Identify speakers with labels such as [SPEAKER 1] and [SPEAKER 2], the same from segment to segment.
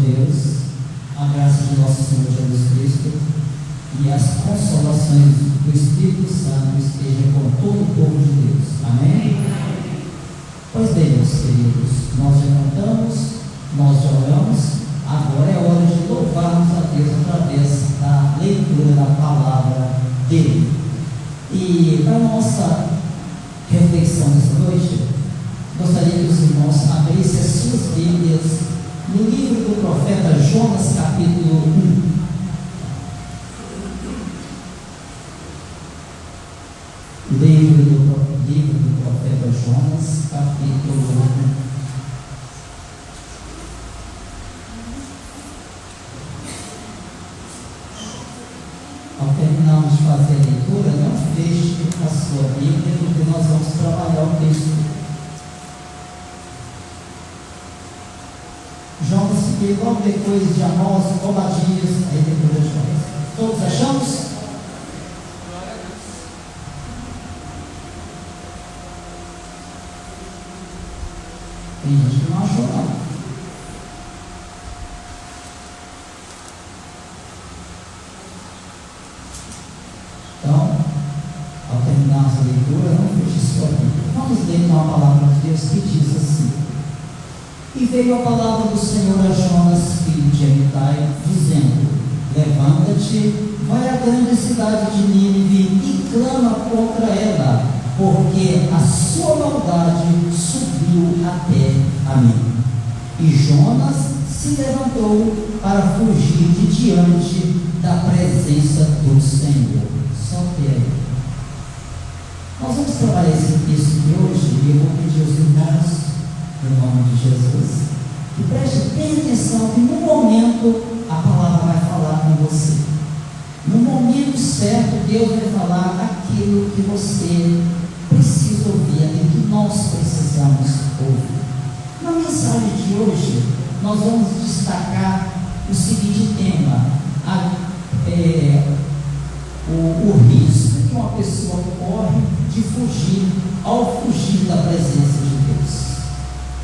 [SPEAKER 1] Deus, a graça de nosso Senhor Jesus Cristo e as consolações do Espírito Santo estejam com todo o povo de Deus. Amém? Pois bem, meus queridos, nós já cantamos, nós já oramos, agora é hora de louvarmos a Deus através da leitura da palavra dele. E para a nossa reflexão dessa noite, gostaria que os irmãos abrissem as suas Bíblias no livro do profeta Jonas, capítulo 1. Livro do profeta Jonas, capítulo 1. Ao terminarmos de fazer a leitura, não feche a sua Bíblia, porque nós vamos trabalhar o texto. Jonas veio logo depois de Amós, Obadias, aí depois de Jonas. Todos achamos? Tem gente que não achou, não. Então, ao terminar a leitura, não feche sua Bíblia. Vamos ler então a palavra de Deus que diz assim: E veio a palavra do Senhor a Jonas, filho de Amitai, dizendo: Levanta-te, vai à grande cidade de Nínive e clama contra ela, porque a sua maldade subiu até a mim. E Jonas se levantou para fugir de diante da presença do Senhor. Só que aí. Nós vamos trabalhar esse texto de hoje e eu vou pedir aos irmãos, no nome de Jesus, que preste bem atenção que no momento a palavra vai falar com você. No momento certo, Deus vai falar aquilo que você precisa ouvir, aquilo que nós precisamos ouvir. Na mensagem de hoje, nós vamos destacar o seguinte tema: o risco que uma pessoa corre de fugir ao fugir da presença de Deus.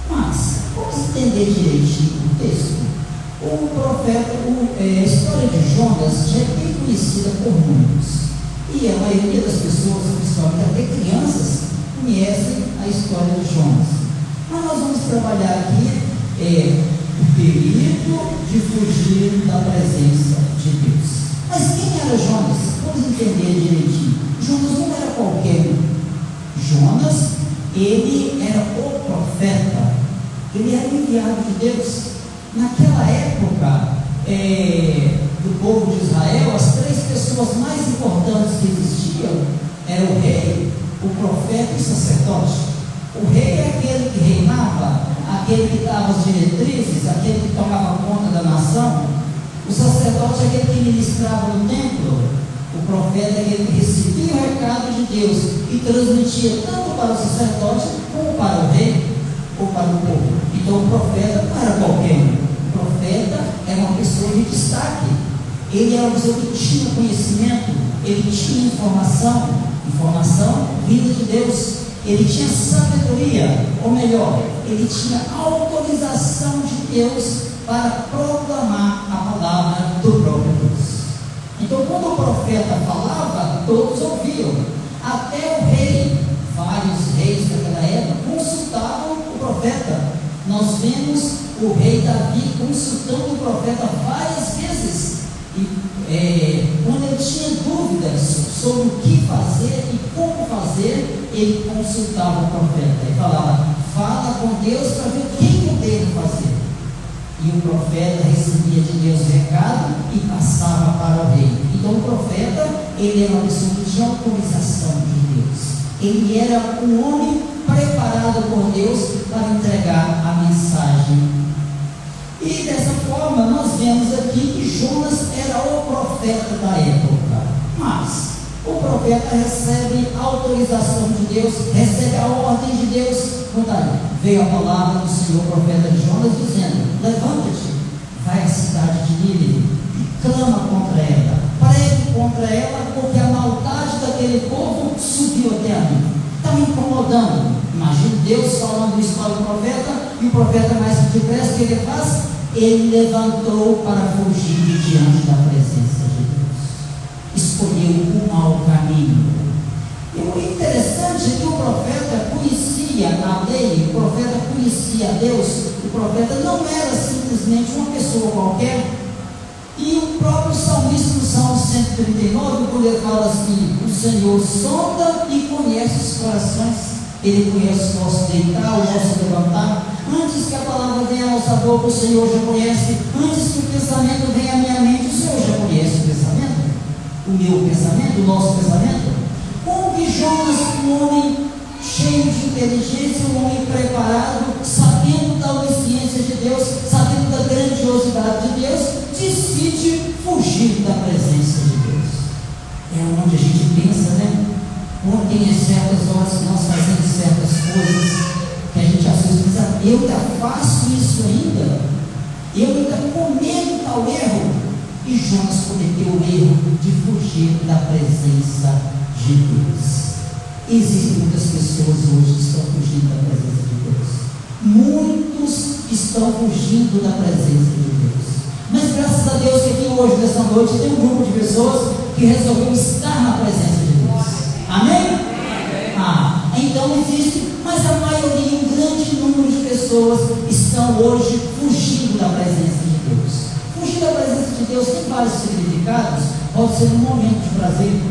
[SPEAKER 1] Mas, vamos entender direitinho o texto. O profeta, a história de Jonas já é bem conhecida por muitos. E a maioria das pessoas, principalmente até crianças, conhecem a história de Jonas. Mas nós vamos trabalhar aqui o perigo de fugir da presença de Deus. Mas quem era Jonas? Vamos entender direitinho. Jonas não era qualquer um. Jonas, ele era o profeta. Ele era enviado de Deus. Naquela época do povo de Israel, as três pessoas mais importantes que existiam eram o rei, o profeta e o sacerdote. O rei é aquele que reinava, aquele que dava as diretrizes, aquele que tomava conta da nação. O sacerdote é aquele que ministrava no templo. O profeta é aquele que recebia o recado de Deus e transmitia tanto para o sacerdote como para o rei ou para o povo. Então o profeta não era qualquer um. O profeta era uma pessoa de destaque. Ele era uma pessoa que tinha conhecimento, ele tinha informação vinda de Deus. Ele tinha sabedoria, ou melhor, ele tinha autorização de Deus para proclamar a palavra do próprio Deus. Então, quando o profeta falava, todos ouviam. Até o rei, vários reis daquela época, consultavam o profeta. Nós vemos o rei Davi consultando o profeta várias vezes. E quando ele tinha dúvidas sobre o que fazer e como fazer, ele consultava o profeta. Ele falava: fala com Deus para ver o que eu devo fazer. E o profeta recebia de Deus o recado e passava para o rei. Então o profeta, ele era uma pessoa que tinha autorização de Deus. Ele era um homem preparado por Deus para entregar a mensagem. E dessa forma nós vemos aqui que Jonas era o profeta da época. Mas o profeta recebe a autorização de Deus, recebe a ordem de Deus. Veio a palavra do Senhor, profeta de Jonas, dizendo: levanta-te, vai à cidade de Nínive e clama contra ela, pregue contra ela, porque a maldade daquele povo subiu até a mim. Está me incomodando. Imagina Deus falando isso para o profeta, e o profeta mais depressa, o que ele faz? ele levantou para fugir de diante da presença de Deus. Escolheu o mau caminho. E o interessante é que o profeta conhecia a lei, o profeta conhecia a Deus, o profeta não era simplesmente uma pessoa qualquer. E o próprio salmista no Salmo 139, quando ele fala assim: o Senhor sonda e conhece os corações, ele conhece o nosso deitar, o nosso levantar. Antes que a palavra venha à nossa boca, o Senhor já conhece. Antes que o pensamento venha à minha mente, o Senhor já conhece o pensamento, o meu pensamento, o nosso pensamento. Como que Jonas, um homem cheio de inteligência, um homem preparado, sabendo da onisciência de Deus, sabendo da grandiosidade de Deus, decide fugir da presença de Deus? É onde a gente pensa, né? Ontem, em certas horas que nós fazemos certas coisas, que a gente às vezes pensa: eu ainda faço isso ainda? Eu ainda cometo tal erro? E Jonas cometeu o erro de fugir da presença de Deus. Existem muitas pessoas hoje que estão fugindo da presença de Deus. Muitos estão fugindo da presença de Deus. Mas graças a Deus que aqui hoje, nessa noite, tem um grupo de pessoas que resolveu estar na presença de Deus. Amém? Então existe, mas a maioria, um grande número de pessoas estão hoje fugindo da presença de Deus. Fugir da presença de Deus tem vários significados. Pode ser um momento de prazer,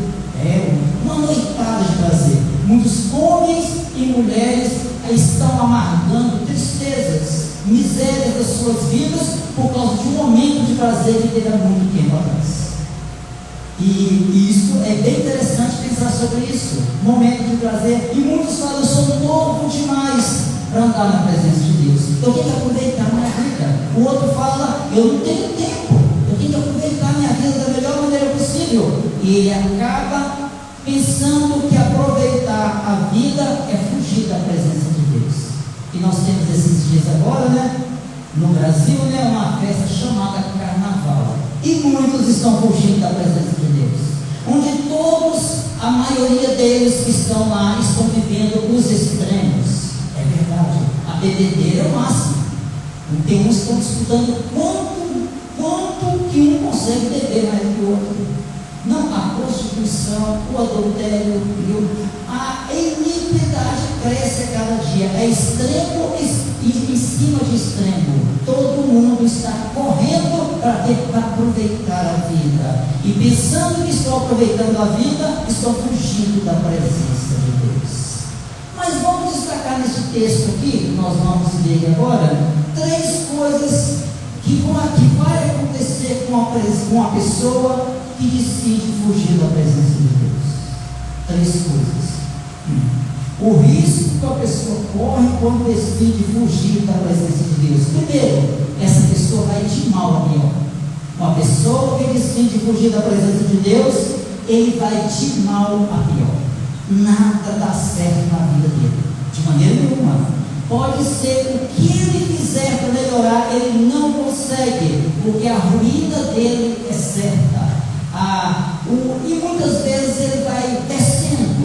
[SPEAKER 1] uma noitada de prazer. Muitos homens e mulheres estão amargando tristezas, misérias das suas vidas por causa de um momento de prazer que teve há muito tempo atrás. E isso é bem interessante pensar sobre isso. Momento de prazer. E muitos falam: eu sou novo demais para andar na presença de Deus, eu tenho que aproveitar a minha vida. O outro fala: eu não tenho tempo, eu tenho que aproveitar a minha vida da melhor maneira possível. E ele acaba pensando que aproveitar a vida é fugir da presença de Deus. E nós temos esses dias agora, né? No Brasil, né? Uma festa chamada Carnaval. E muitos estão fugindo da presença de Deus. Onde todos, a maioria deles que estão lá, estão vivendo os extremos. É verdade. A bebedeira é o máximo. Tem uns que estão disputando quanto que um consegue beber mais que o outro. Não, a prostituição, o adultério, a iniquidade cresce a cada dia. É extremo em cima de extremo. Todo mundo está correndo para aproveitar a vida. E pensando que estão aproveitando a vida, estão fugindo da presença de Deus. Mas vamos destacar nesse texto aqui, que nós vamos ler agora, 3 coisas que vai acontecer com a pessoa que decide fugir da presença de Deus. 3 coisas. O risco que a pessoa corre quando decide fugir da presença de Deus. Primeiro, essa pessoa vai de mal a pior. Uma pessoa que decide fugir da presença de Deus, ele vai de mal a pior. Nada dá certo na vida dele, de maneira nenhuma. Pode ser o que ele fizer para melhorar, ele não consegue, porque a ruína dele é certa. E muitas vezes ele vai descendo.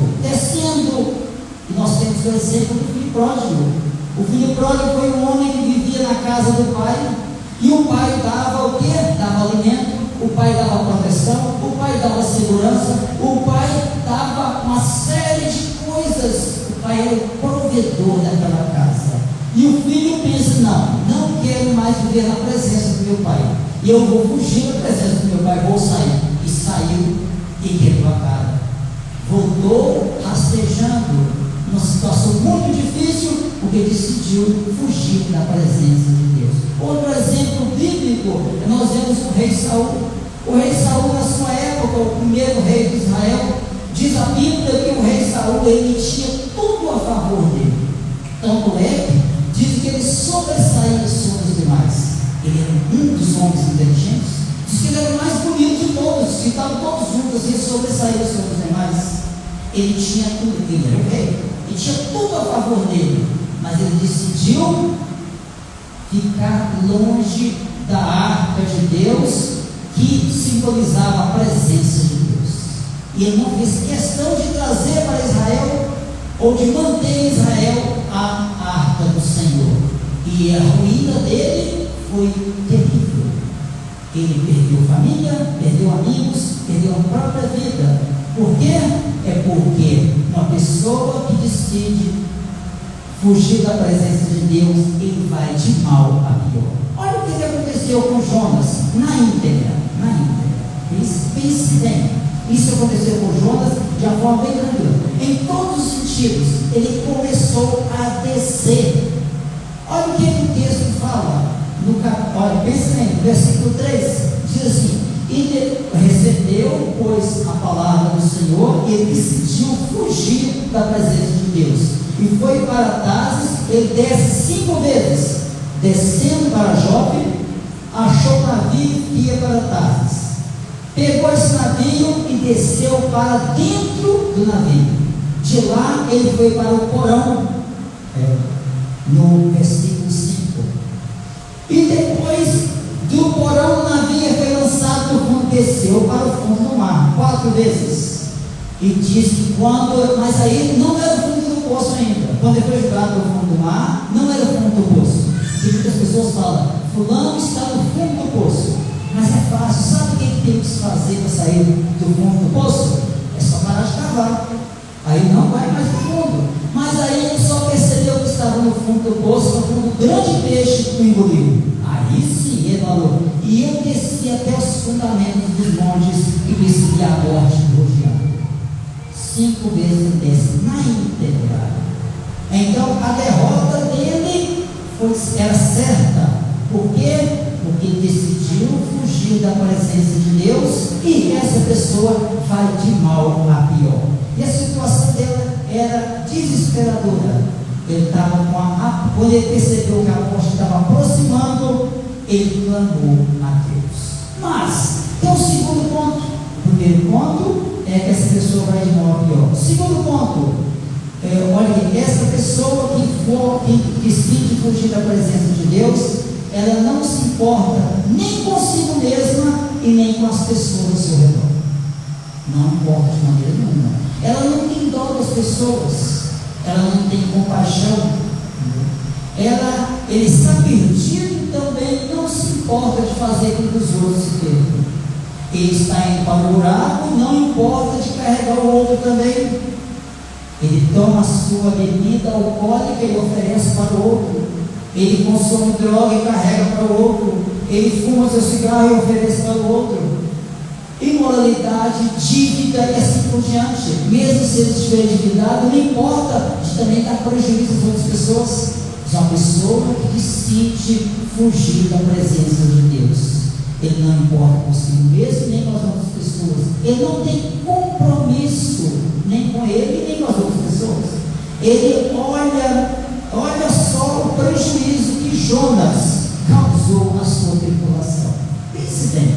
[SPEAKER 1] E nós temos o exemplo do filho pródigo. O filho pródigo foi um homem que vivia na casa do pai, e o pai dava o quê? Dava alimento, o pai dava proteção, o pai dava segurança, o pai dava uma série de coisas. O pai era o provedor daquela casa. E o filho pensa: não quero mais viver na presença do meu pai, e eu vou fugir da presença do meu pai, vou sair. E saiu e quebrou a cara. Voltou rastejando, numa situação muito difícil, porque decidiu fugir da presença de Deus. Outro exemplo bíblico, nós vemos o rei Saul. O rei Saul, na sua época, o primeiro rei de Israel, diz a Bíblia que o rei Saul, ele tinha tudo a favor dele. Tanto é, diz que ele sobressaía sobre os demais. Ele era um dos homens inteligentes. Diz que ele era o mais bonito de todos, que estavam todos juntos e sobressaía sobre os demais. Ele tinha tudo, ele era o rei, ele tinha tudo a favor dele, mas ele decidiu ficar longe da arca de Deus, que simbolizava a presença de Deus. E ele não fez questão de trazer para Israel, ou de manter em Israel a arca do Senhor. E a ruína dele foi terrível. Ele perdeu família, perdeu amigos, perdeu a própria vida. Por quê? É porque uma pessoa que decide fugir da presença de Deus, ele vai de mal a pior. Olha o que aconteceu com Jonas na íntegra. Pense bem. Isso aconteceu com Jonas de uma forma bem tranquila. Em todos os sentidos, ele começou a descer. Olha o que o texto fala. Olha, pense bem, no versículo 3, diz assim: e recebeu, pois, a palavra do Senhor, e ele decidiu fugir da presença de Deus. E foi para Tarsis. Ele desce 5 vezes, descendo para Jope, achou navio e ia para Tarsis. Pegou esse navio e desceu para dentro do navio. De lá ele foi para o porão, no versículo 5. E depois do porão o navio foi lançado no fundo, desceu para o fundo do mar 4 vezes. E diz que mas aí não era o fundo do poço ainda. Quando ele foi jogado no fundo do mar, não era o fundo do poço. E muitas pessoas falam: fulano está no fundo do poço. Mas é fácil. Sabe o que tem que se fazer para sair do fundo do poço? É só parar de cavar. Aí não vai mais no fundo. Mas aí ele só percebeu que estava no fundo do poço, quando um grande peixe o engoliu. Aí sim ele falou: e eu desci até os fundamentos dos montes e percebi a morte rodeada. 5 vezes ele desce na íntegra. Então a derrota dele era certa. Por quê? Porque ele decidiu fugir da presença de Deus, e essa pessoa vai de mal a pior. E a situação dela era desesperadora. Ele estava quando ele percebeu que a morte estava aproximando, ele clamou a Deus. Mas tem um segundo ponto. O primeiro ponto é que essa pessoa vai de mal a pior. O segundo ponto, olha aqui, essa pessoa que decide fugir da presença de Deus, ela não se importa nem consigo mesma e nem com as pessoas ao seu redor. Não importa de maneira nenhuma. Ela não tem dó das pessoas, ela não tem compaixão. Ele está perdido, também não se importa de fazer com que os outros se percam. Ele está indo para o buraco, não importa de carregar o outro também. Ele toma a sua bebida alcoólica e oferece para o outro. Ele consome droga e carrega para o outro. Ele fuma seu cigarro e oferece para o outro. Imoralidade, dívida e assim por diante. Mesmo se ele estiver endividado, não importa de também dar prejuízo às outras pessoas. É uma pessoa que decide fugir da presença de Deus. Ele não importa consigo mesmo, nem com as outras pessoas. Ele não tem compromisso nem com ele, nem com as outras pessoas. Ele olha só o prejuízo que Jonas causou à sua tripulação. Pense bem,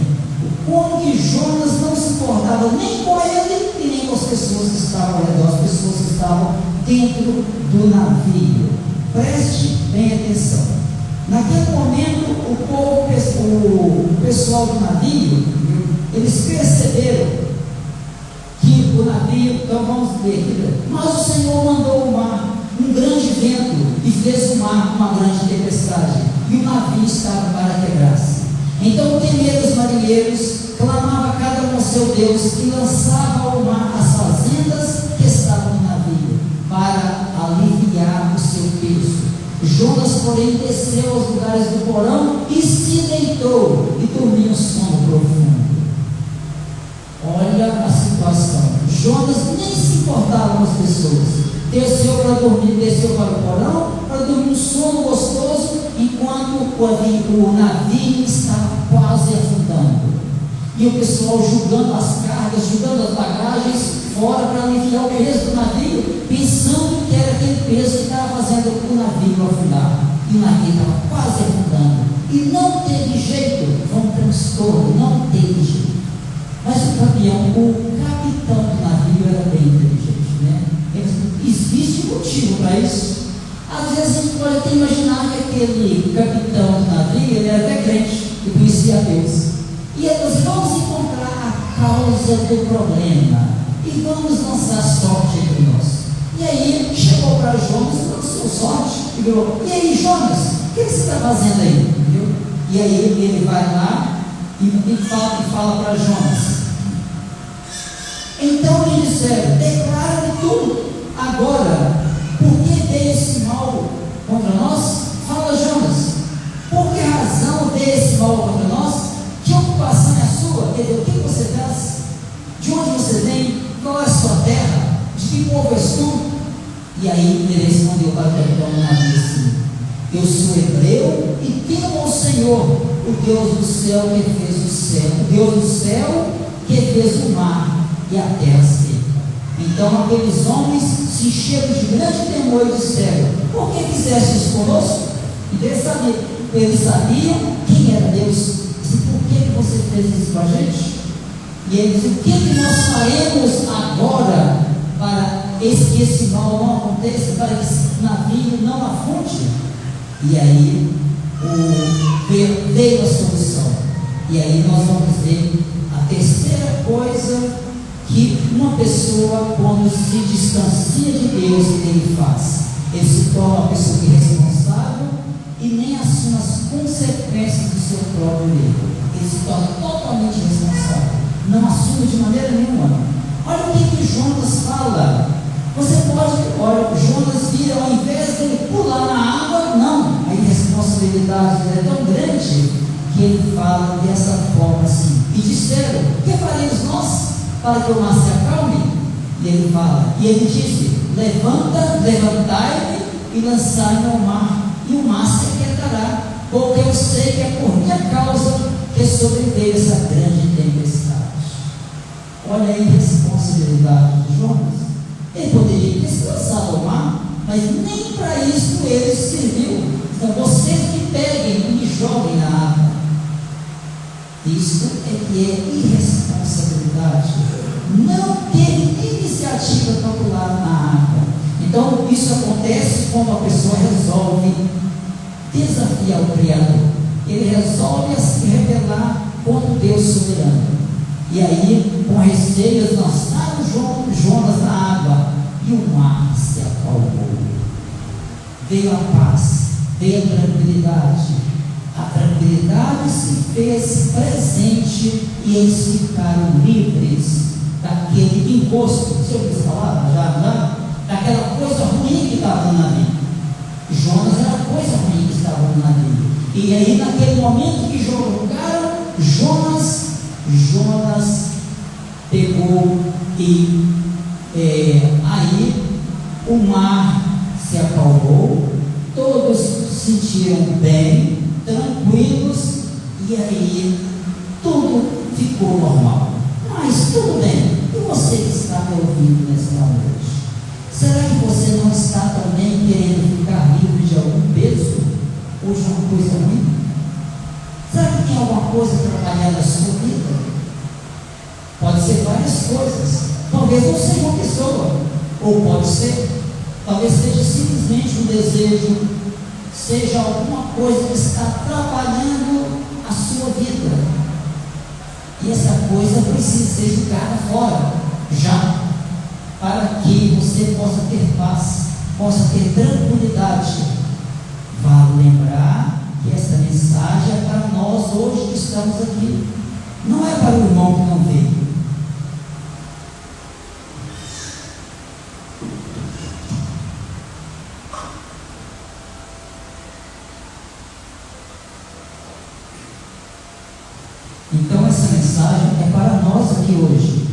[SPEAKER 1] como que Jonas não se importava nem com ele e nem com as pessoas que estavam ao redor, as pessoas que estavam dentro do navio. Preste bem atenção. Naquele momento, o pessoal do navio, eles perceberam que o navio, então vamos ver, mas o Senhor mandou o mar, um grande vento, e fez o mar uma grande tempestade, e o navio estava para quebrar-se. Então temeram os marinheiros, clamava cada um ao seu Deus, e lançava ao mar as fazendas que estavam no navio, para aliviar o seu peso. Jonas, porém, desceu aos lugares do porão e se deitou, e dormiu um sono profundo. Olha a situação. Jonas nem se importava com as pessoas. Desceu para dormir, desceu para o porão, para dormir um sono gostoso, enquanto o navio estava quase afundando. E o pessoal julgando as cargas, julgando as bagagens fora para aliviar o peso do navio, pensando que era aquele peso que estava fazendo o navio afundar. E o navio estava quase afundando. E não teve jeito, foi um transtorno, não teve jeito. Mas o capitão do navio era bem inteligente, né? Existe motivo para isso. Às vezes a gente pode até imaginar que aquele capitão do navio, ele era até crente e conhecia a Deus. E nós vamos encontrar a causa do problema e vamos lançar sorte entre nós. E aí chegou para Jonas e lançou sorte e falou: e aí, Jonas, o que você está fazendo aí? Entendeu? E aí ele vai lá e fala para Jonas. Então lhe disseram: declara-me tu agora, por que veio esse mal contra nós? Fala, Jonas, por que razão veio esse mal contra nós? Que ocupação é a sua? Quer dizer, o que você faz? De onde você vem? Qual é a sua terra? De que povo és tu? E aí ele respondeu para o capitão do navio assim: eu sou hebreu e temo ao Senhor, o Deus do céu que fez o céu, o Deus do céu que fez o mar e a terra seca. Então aqueles homens se encheram de grande temor e disseram: por que fizeste isso conosco? Eles sabiam quem era Deus. E por que você fez isso com a gente? E ele disse: o que nós faremos agora para que esse mal não aconteça, para que esse navio não afunde? E aí veio a solução. E aí nós vamos ver a terceira coisa que uma pessoa, quando se distancia de Deus, ele faz. Ele se torna uma pessoa irresponsável e nem assume as consequências do seu próprio erro. Ele se torna totalmente irresponsável, não assume de maneira nenhuma. Olha o que Jonas fala. Você pode, olha, Jonas vira, ao invés de ele pular na água, não, a irresponsabilidade é tão grande que ele fala dessa forma assim: e disseram: o que faremos nós para que o mar se acalme? E ele fala, e ele disse: levantai-me e lançai-me ao mar, e o mar se aquietará, porque eu sei que é por minha causa que sobreveio essa grande tempestade. Olha a irresponsabilidade de Jonas. Ele poderia ter se lançado ao mar, mas nem para isso ele serviu. Então vocês me peguem e me joguem na água. Isso é que é irresponsabilidade. Não ter iniciativa para pular na água. Então isso acontece quando a pessoa resolve desafiar o Criador. Ele resolve se rebelar contra o Deus soberano. E aí, com receio, lançaram Jonas na água e o mar se acalmou. Veio a paz, veio a tranquilidade. A tranquilidade se fez presente e eles ficaram livres daquele encosto. Você ouviu essa palavra? Já? Daquela coisa ruim que estava no navio. Jonas era a coisa ruim que estava no navio. E aí, naquele momento que jogaram Jonas pegou e aí o mar se acalmou, todos se sentiram bem, tranquilos, e aí tudo ficou normal. Mas tudo bem, e você que está me ouvindo nesta noite? Será que você não está também querendo ficar livre de algum peso ou de uma coisa ruim? Será que tem alguma coisa trabalhando na sua vida? Pode ser várias coisas. Talvez não seja uma pessoa, ou pode ser, talvez seja simplesmente um desejo, seja alguma coisa que está trabalhando a sua vida. E essa coisa precisa ser jogada fora, já, para que você possa ter paz, possa ter tranquilidade. Vale lembrar que essa mensagem é para nós hoje que estamos aqui, não é para o irmão que não veio. Então essa mensagem é para nós aqui hoje,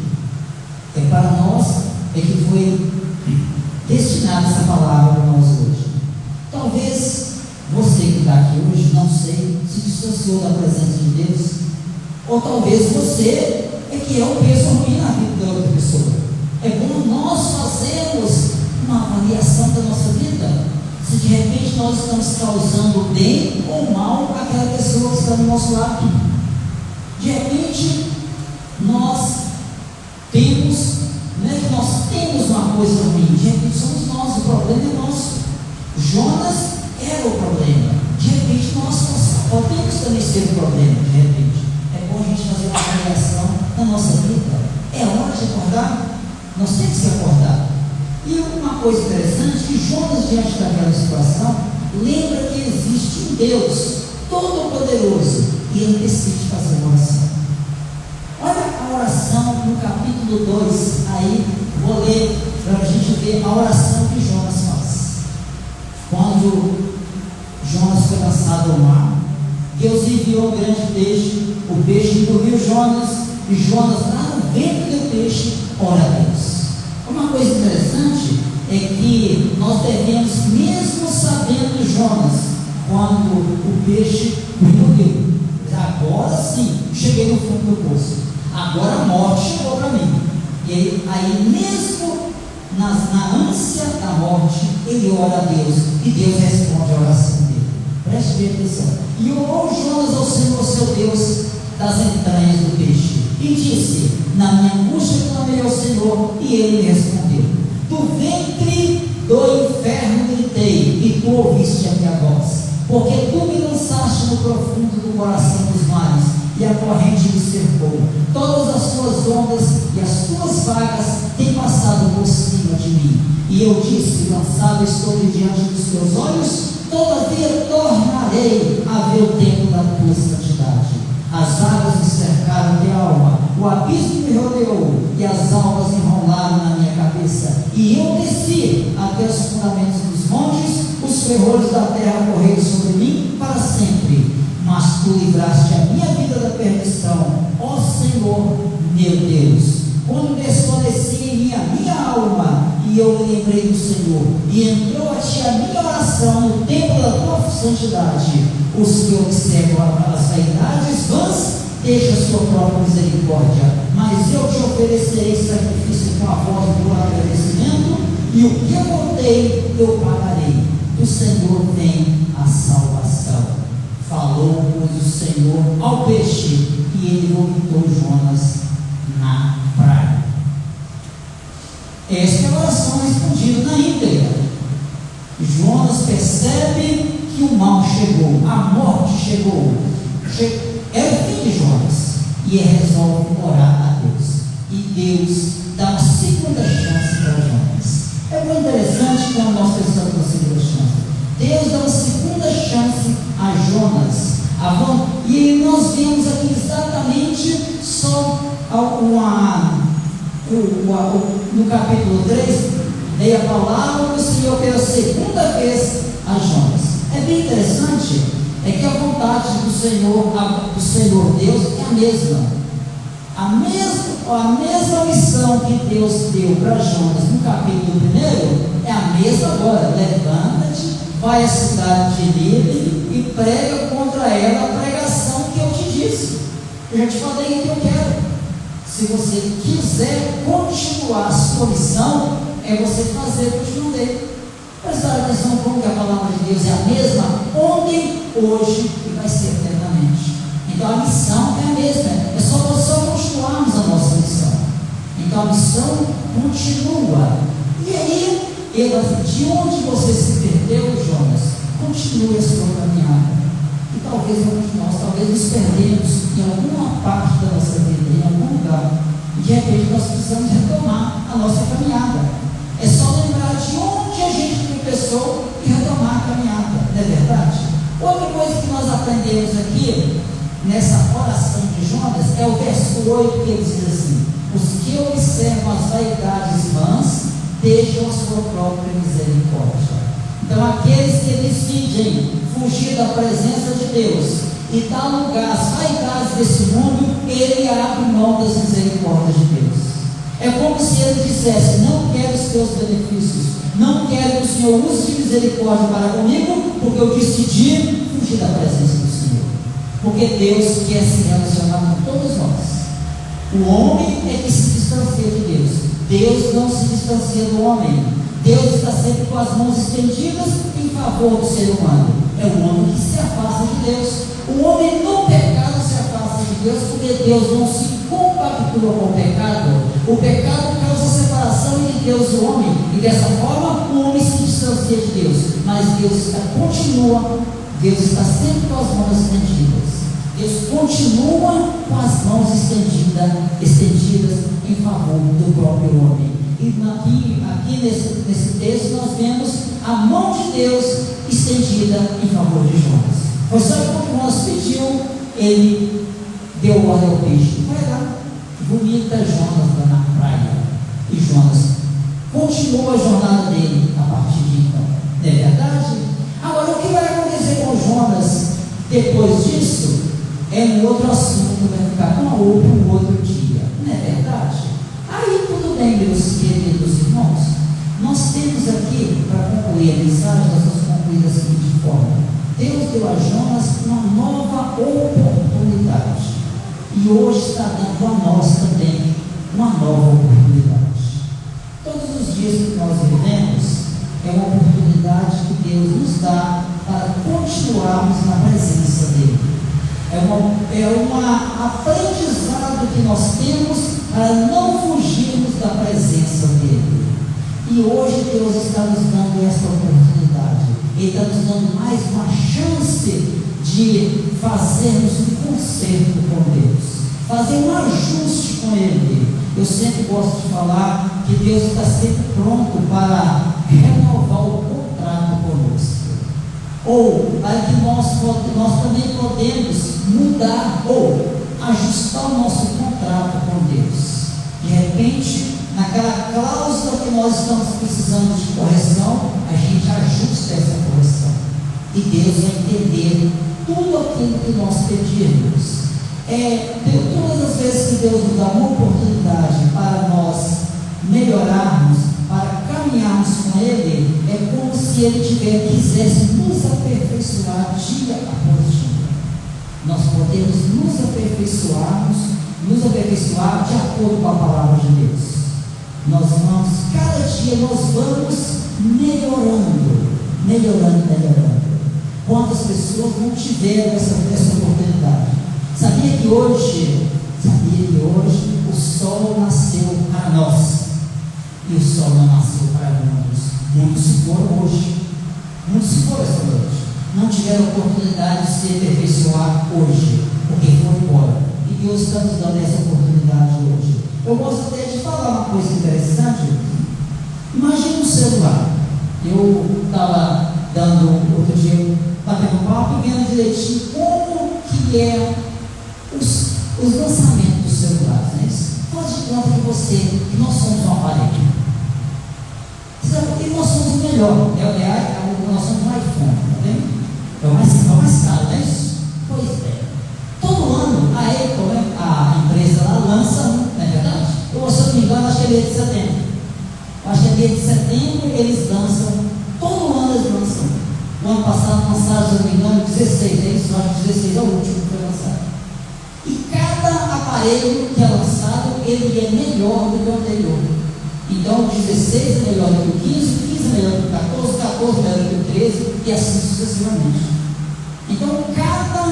[SPEAKER 1] é para nós, é que foi destinada essa palavra para nós hoje. Talvez você que está aqui hoje, não sei, se distanciou da presença de Deus, ou talvez você é que é o peso ruim na vida da outra pessoa. É bom nós fazermos uma avaliação da nossa vida, se de repente nós estamos causando bem ou mal àquela pessoa que está do nosso lado. De repente nós temos, não é que nós temos uma coisa ruim, de repente somos nós, o problema é nosso. Jonas era o problema, de repente nós podemos também ser o problema, de repente. É bom a gente fazer uma avaliação da nossa vida. É hora de acordar, nós temos que acordar. E uma coisa interessante, que Jonas, diante daquela situação, lembra que existe um Deus Todo-Poderoso, e ele decide fazer uma oração. Olha a oração no capítulo 2, aí vou ler para a gente ver a oração que Jonas faz. Quando Jonas foi lançado ao mar, Deus enviou um grande peixe, o peixe engoliu Jonas, e Jonas, lá no ventre do peixe, ora a Deus. Uma coisa interessante é que nós devemos, mesmo sabendo Jonas, quando o peixe me engoliu, agora sim, cheguei no fundo do poço, agora a morte chegou para mim. E aí mesmo na ânsia da morte, ele ora a Deus, e Deus responde a oração dele. Preste bem atenção. E orou Jonas ao Senhor, seu Deus, das entranhas do peixe, e disse: na minha angústia clamei ao Senhor, e ele me respondeu. Do ventre do inferno gritei, e tu ouviste a minha voz, porque tu me lançaste no profundo do coração dos mares, e a corrente me cercou. Todas as tuas ondas e as tuas vagas têm passado por cima de mim. E eu disse: lançado estou diante dos teus olhos, todavia tornarei a ver o templo da tua santidade. As águas me cercaram de alma, o abismo me rodeou, e as almas enrolaram na minha cabeça. E eu desci até os fundamentos dos montes, os ferrolhos da terra correram sobre mim para sempre. Mas tu livraste a minha vida da perdição, ó Senhor meu Deus. Quando desfaleci em mim a minha alma, e eu me lembrei do Senhor, e entrou a ti a minha oração no templo da tua santidade. Os que observam as vaidades vãs, deixa a sua própria misericórdia, mas eu te oferecerei sacrifício com a voz do agradecimento, e o que eu voltei, eu pagarei. Do Senhor vem a salvação. Falou, pois, o Senhor ao peixe, e ele vomitou Jonas na praia. Esta é a oração respondida na íntegra. Jonas percebe que o mal chegou, a morte chegou, é o fim de Jonas, e ele resolve orar a Deus, e Deus dá uma segunda chance para Jonas. É muito interessante quando nós pensamos na segunda chance. Deus dá uma segunda chance a Jonas, e nós vemos aqui exatamente só no capítulo 3, leia a palavra do Senhor pela segunda vez a Jonas. É bem interessante, é que a vontade do Senhor Deus é a mesma. A mesma missão que Deus deu para Jonas no capítulo 1 é a mesma agora. Levanta-te, vai à cidade de Nínive e prega contra ela a pregação que eu te disse. Eu já te falei que eu quero. Se você quiser continuar a sua missão, é você fazer o que eu te mandei. Prestar atenção como que a palavra de Deus é a mesma ontem, hoje e vai ser eternamente. Então a missão é a mesma, é só continuarmos a nossa missão. Então a missão continua. E aí, de onde você se perdeu, Jonas, continue a sua caminhada. E talvez nós nos perdemos em alguma parte da nossa vida, em algum lugar. E de repente nós precisamos retomar a nossa caminhada. É só lembrar de onde a gente tropeçou e retomar a caminhada, não é verdade? Outra coisa que nós aprendemos aqui, nessa oração de Jonas, é o verso 8, que ele diz assim: os que observam as vaidades vãs, deixam a sua própria misericórdia. Então aqueles que decidem fugir da presença de Deus e dar lugar às vaidades desse mundo, ele abre mão das misericórdias de Deus. É como se ele dissesse: não quero os teus benefícios, não quero que o Senhor use de misericórdia para comigo, porque eu decidi fugir da presença do Senhor. Porque Deus quer se relacionar com todos nós. O homem é que se distancia de Deus. Deus não se distancia do homem. Deus está sempre com as mãos estendidas em favor do ser humano. É o homem que se afasta de Deus. O homem no pecado se afasta de Deus, porque Deus não se compactua com o pecado. O pecado causa separação entre Deus e o homem, e dessa forma o homem se distancia de Deus. Mas Deus Deus está sempre com as mãos estendidas. Deus continua com as mãos estendidas em favor do próprio homem. E aqui nesse texto nós vemos a mão de Deus estendida em favor de Jonas. Foi só quando Jonas pediu, ele deu ordem ao peixe. Vai lá, vomita Jonas lá na praia. E Jonas continuou a jornada dele a partir de então. Não é verdade? Agora, o que vai acontecer com Jonas depois disso é um outro assunto, vai ficar para um outro dia. Não é verdade? Aí tudo bem, meus queridos irmãos. Nós temos aqui, para concluir a mensagem, nós vamos concluir da seguinte forma: Deus deu a Jonas uma nova oportunidade, e hoje está dando a nós também uma nova oportunidade. Todos os dias que nós vivemos é uma oportunidade que Deus nos dá para continuarmos na presença dEle. É um aprendizado que nós temos para não fugirmos da presença dEle. E hoje Deus está nos dando essa oportunidade. Ele está nos dando mais uma chance de fazermos um conserto com Deus, fazer um ajuste com Ele. Eu sempre gosto de falar que Deus está sempre pronto para renovar o contrato conosco, ou para que nós também podemos mudar ou ajustar o nosso contrato com Deus. De repente, naquela cláusula que nós estamos precisando de correção, a gente ajusta essa correção, e Deus vai entender tudo aquilo que nós pedirmos. Todas as vezes que Deus nos dá uma oportunidade para nós melhorarmos, para caminharmos com Ele, é como se Ele quisesse nos aperfeiçoar dia após dia. Nós podemos nos aperfeiçoar de acordo com a palavra de Deus. Cada dia nós vamos melhorando. Quantas pessoas não tiveram essa oportunidade? Sabia que hoje o sol nasceu para nós, e o sol não nasceu para muitos. Muitos se foram hoje, muitos se foram essa noite, não tiveram oportunidade de se aperfeiçoar hoje, porque foram embora, e Deus está nos dando essa oportunidade hoje. Eu gosto até de falar uma coisa interessante. Imagina um celular. Eu estava outro dia, batendo papo e vendo direitinho como que é os lançamentos dos celulares, né? Faz de conta que nós somos um aparelho. E nós somos o melhor. Nós somos um iPhone, tá vendo? É o mais caro, não é isso? Pois é. Todo ano a Apple, a empresa lá, lança um, não é verdade? Se eu não me engano, acho que é mês de setembro. Eles lançam, todo ano eles lançam. O ano passado lançaram, se eu não me engano, 16, é isso? Acho que 16 é o último que foi lançado. E cada aparelho que é lançado, ele é melhor do que o anterior. Então o 16 é melhor do que o 15, o 15 é melhor do que o 14, o 14 é melhor do que o 13, e assim sucessivamente. Então cada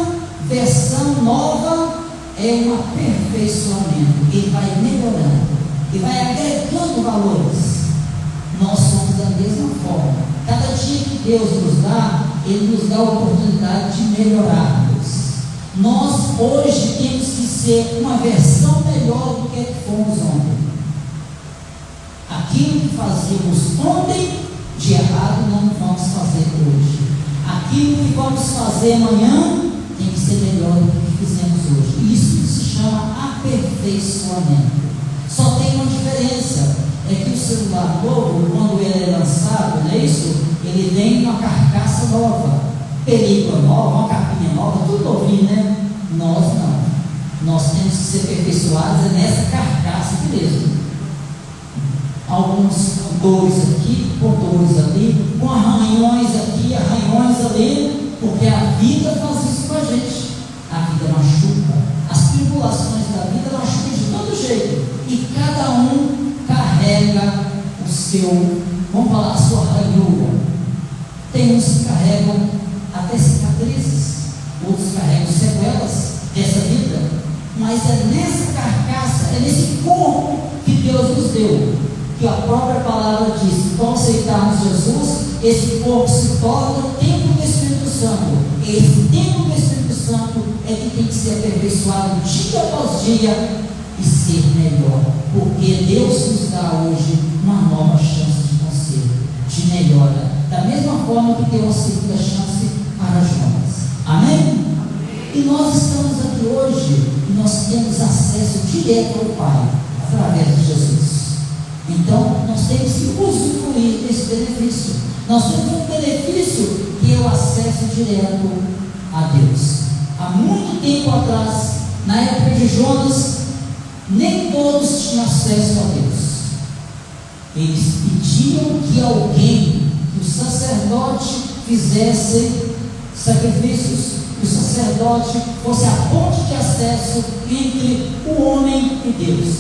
[SPEAKER 1] versão nova é um aperfeiçoamento. Ele vai melhorando, e vai agregando valores. Nós somos da mesma forma. Cada dia que Deus nos dá, Ele nos dá a oportunidade de melhorarmos. Nós hoje temos que ser uma versão melhor do que fomos ontem. Aquilo que fazíamos ontem de errado, não vamos fazer hoje. Aquilo que vamos fazer amanhã tem que ser melhor do que fizemos hoje. Isso se chama aperfeiçoamento. Só tem uma diferença, é que o celular novo, quando ele é lançado, não é isso? Ele vem com uma carcaça nova, película nova, uma capinha nova, tudo novinho, né? Nós não. Nós temos que ser aperfeiçoados nessa carcaça aqui mesmo. Alguns com dores aqui, com dores ali, com arranhões aqui, arranhões ali, porque a vida faz isso com a gente. A vida machuca, as tribulações da vida machucam de todo jeito, e cada um carrega o seu, vamos falar, a sua ranhura. Tem uns que carregam até cicatrizes, outros carregam sequelas dessa vida, mas é nessa carcaça, é nesse corpo que Deus nos deu, que a própria palavra diz: então aceitarmos Jesus, esse corpo se torna o templo do Espírito Santo. Esse templo do Espírito Santo é que tem que ser aperfeiçoado dia após dia e ser melhor, porque Deus nos dá hoje uma nova chance de conserto, de melhora, da mesma forma que deu uma segunda chance para Jonas. Amém? E nós estamos aqui hoje e nós temos acesso direto ao Pai através de Jesus. Então, nós temos que usufruir desse benefício. Nós temos um benefício que é o acesso direto a Deus. Há muito tempo atrás, na época de Jonas, nem todos tinham acesso a Deus. Eles pediam que alguém, que o sacerdote fizesse sacrifícios, que o sacerdote fosse a ponte de acesso entre o homem e Deus.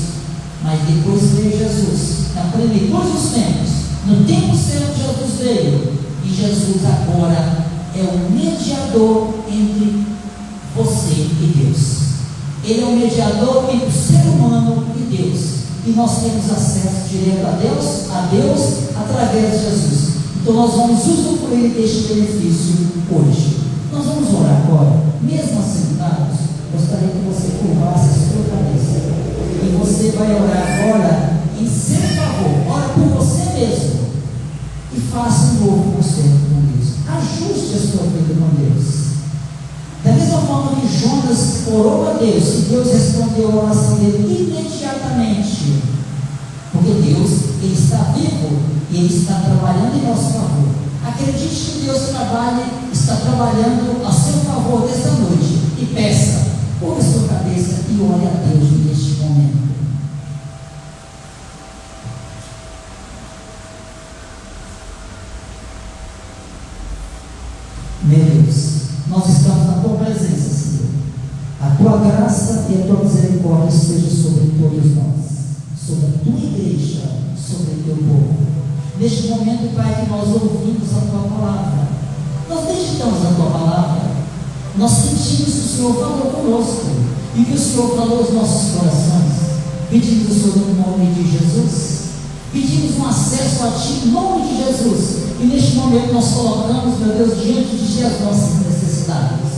[SPEAKER 1] Mas depois veio Jesus, na plenitude dos tempos, no tempo certo Jesus veio, e Jesus agora é o mediador entre você e Deus. Ele é o mediador entre o ser humano e Deus, e nós temos acesso direto a Deus através de Jesus. Então nós vamos usufruir deste benefício hoje. Nós vamos orar agora, mesmo assentados. Gostaria que você curvasse a sua cabeça, e você vai orar agora em seu favor. Ora por você mesmo e faça um novo concerto com Deus. Ajuste a sua vida com Deus. Da mesma forma que Jonas orou a Deus, e Deus respondeu a oração dele imediatamente, porque Deus, Ele está vivo e Ele está trabalhando em nosso favor. Acredite que Deus está trabalhando a seu favor nesta noite, e peça, curva a sua cabeça e ore a Deus neste momento. Meu Deus, nós estamos na Tua presença, Senhor. A Tua graça e a Tua misericórdia seja sobre todos nós, sobre a Tua igreja, sobre o Teu povo. Neste momento, Pai, que nós ouvimos a Tua palavra, nós meditamos a Tua palavra, nós sentimos que o Senhor falou conosco e que o Senhor falou aos nossos corações. Pedimos o Senhor no nome de Jesus, pedimos um acesso a Ti em nome de Jesus. E neste momento nós colocamos, meu Deus, diante de Ti as nossas necessidades.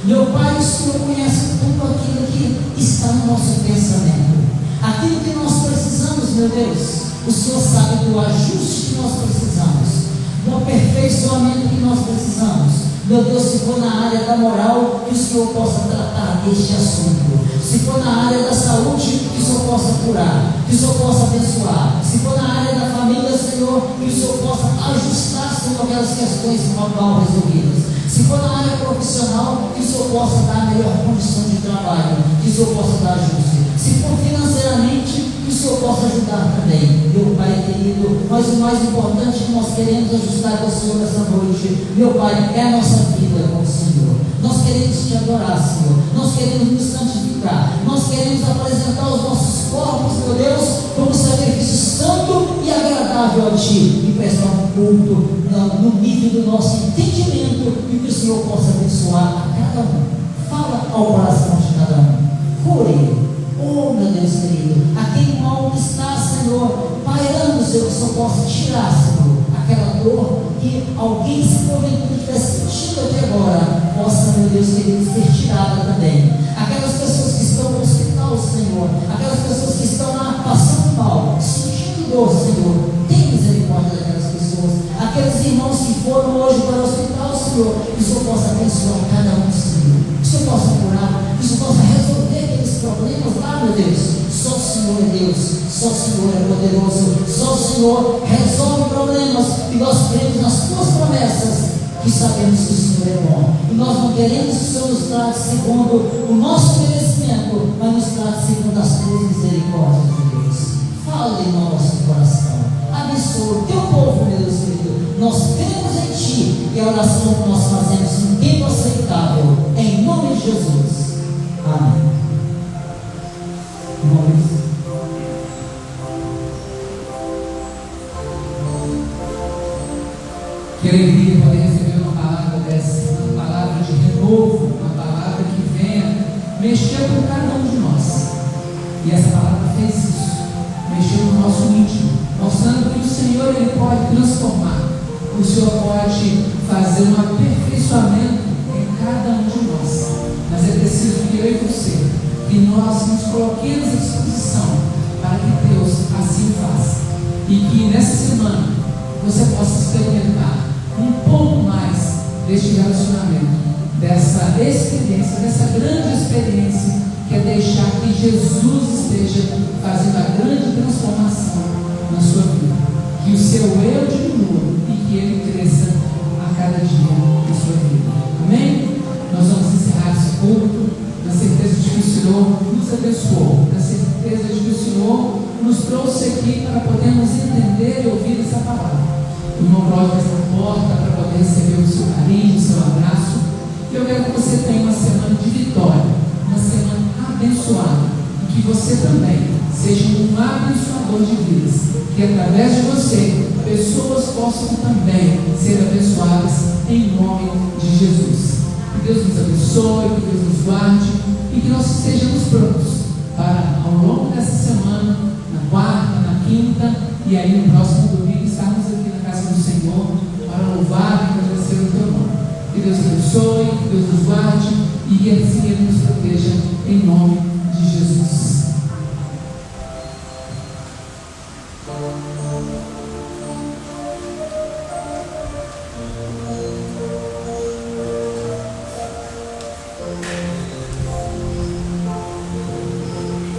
[SPEAKER 1] Meu Pai, o Senhor conhece tudo aquilo que está no nosso pensamento, aquilo que nós precisamos, meu Deus. O Senhor sabe do ajuste que nós precisamos, do aperfeiçoamento que nós precisamos. Meu Deus, se for na área da moral, que o Senhor possa tratar deste assunto. Se for na área da saúde, que o Senhor possa curar, que o Senhor possa abençoar. Se for na área da família, Senhor, que o Senhor possa ajustar, Senhor, aquelas questões mal resolvidas. Se for na área profissional, que o Senhor possa dar a melhor condição de trabalho, que o Senhor possa dar ajuste. Se for financeiramente, que o Senhor possa ajudar também, meu Pai querido. Mas o mais importante que nós queremos ajustar com o Senhor essa noite, meu Pai, é a nossa vida com o Senhor. Nós queremos Te adorar, Senhor. Nós queremos nos santificar. Nós queremos apresentar os nossos corpos, meu Deus, como sacrifício santo e agradável a Ti, e prestar um culto no nível do nosso entendimento, e que o Senhor possa abençoar a cada um. Fala ao coração de cada um. Cure. Oh, meu Deus querido, aquele mal que está, Senhor, pairando, Senhor, que o Senhor possa tirar, Senhor, aquela dor que alguém, se porventura estiver sentindo até agora, possa, meu Deus querido, ser tirada também. Aquelas pessoas que estão no hospital, Senhor, aquelas pessoas que estão lá passando mal, sentindo dor, Senhor, tem misericórdia daquelas pessoas. Aqueles irmãos que foram hoje para o hospital, Senhor, que o Senhor possa abençoar cada um, Senhor, que o Senhor possa curar, que o Senhor possa resolver aqueles problemas lá, meu Deus. Só o Senhor é Deus, só o Senhor é poderoso, só o Senhor resolve problemas, e nós cremos nas Tuas promessas, que sabemos que o Senhor é bom, e nós não queremos que o Senhor nos trate segundo o nosso merecimento, mas nos trate segundo as Tuas misericórdias, meu Deus. Fala em nosso coração, abençoa o Teu povo, meu Deus querido. Nós cremos em Ti, e a oração que nós fazemos em tempo aceitável, em nome de Jesus. Amém.
[SPEAKER 2] Que alegria poder receber uma palavra dessa, uma palavra de renovo, uma palavra que venha mexer com cada um de nós. E essa palavra fez isso, mexeu no nosso íntimo, mostrando que o Senhor Ele pode transformar, o Senhor pode fazer um aperfeiçoamento em cada um de nós. Mas é preciso que eu e você, que nós nos coloquemos à disposição para que Deus assim faça, e que nessa semana você possa experimentar um pouco mais deste relacionamento, dessa Jesus esteja fazendo a grande transformação na sua vida. Que o seu eu diminua e que ele cresça a cada dia na sua vida. Amém? Nós vamos encerrar esse culto na certeza de que o Senhor nos abençoou, na certeza de que o Senhor nos trouxe aqui para podermos entender e ouvir essa palavra. O irmão Cláudio vai estar na porta para poder receber o seu carinho, o seu abraço. E eu quero que você tenha uma semana de vitória, uma semana abençoada, e que você também seja um abençoador de vidas, que através de você pessoas possam também ser abençoadas em nome de Jesus. Que Deus nos abençoe, que Deus nos guarde e que nós estejamos prontos para, ao longo dessa semana, na quarta, na quinta e aí no próximo domingo, estarmos aqui na casa do Senhor para louvar e agradecer o teu nome. Que Deus abençoe, que Deus nos guarde e que assim Ele nos proteja em nome de Jesus.